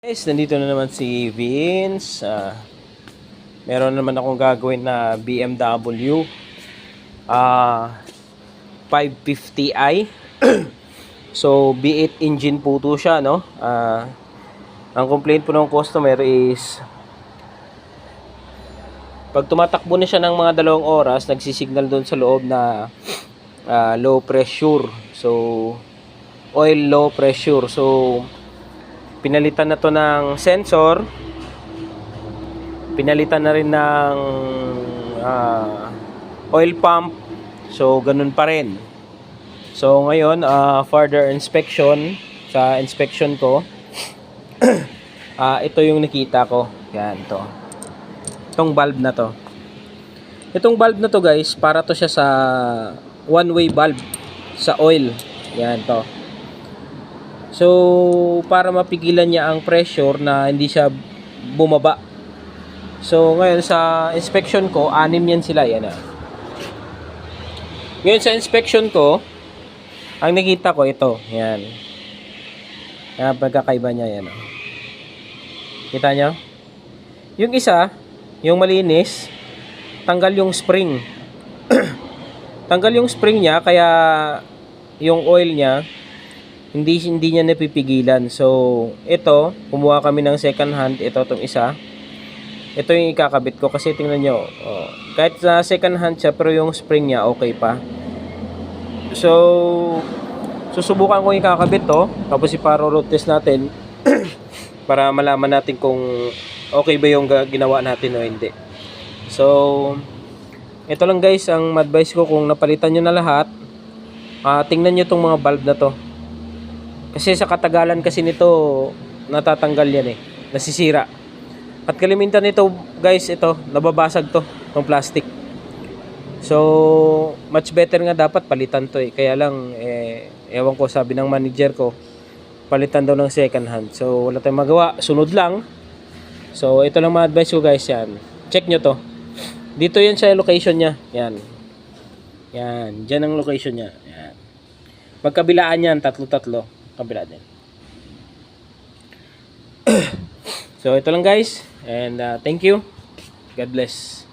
Guys, nandito na naman si Vince. Meron naman akong gagawin na BMW 550i. So, V8 engine po to siya, no? Ang complaint po ng customer is pag tumatakbo na siya ng mga 2 oras, nagsisignal doon sa loob na low pressure. So, oil low pressure. So, pinalitan na to ng sensor, pinalitan na rin ng oil pump. So ganun pa rin. So ngayon further inspection, sa inspection ko ito yung nakita ko. Yan to, itong valve na to. Itong valve na to guys, para to siya sa one way valve sa oil. Yan to. So, para mapigilan niya ang pressure na hindi siya bumaba. So, ngayon sa inspection ko, 6 yan sila. Yan ah. Ngayon sa inspection ko, ang nakita ko ito. Yan. Yan, pagkakaiba niya. Yan ah. Kita nyo? Yung isa, yung malinis, tanggal yung spring. Tanggal yung spring niya, kaya yung oil niya, hindi niya napipigilan. So, ito, kumuha kami ng second hand. Ito, itong isa. Ito yung ikakabit ko. Kasi tingnan nyo, kahit sa second hand siya, pero yung spring niya, okay pa. So, susubukan ko yung ikakabit to. Tapos iparo-road test natin. Para malaman natin kung okay ba yung ginawa natin o hindi. So, ito lang guys, ang advice ko kung napalitan nyo na lahat. Tingnan nyo itong mga valve na to. Kasi sa katagalan kasi nito, natatanggal yan eh. Nasisira. At kalimitan nito guys, ito, nababasag to, itong plastic. So, much better nga dapat palitan to eh. Kaya lang, ewan ko, sabi ng manager ko, palitan daw ng second hand. So, wala tayong magawa. Sunod lang. So, ito lang ma-advise ko guys yan. Check nyo to. Dito yan sa location niya. Yan. Yan. Diyan ang location niya. Yan. Magkabilaan yan, tatlo-tatlo. Kabila din. So ito lang guys, and thank you. God bless.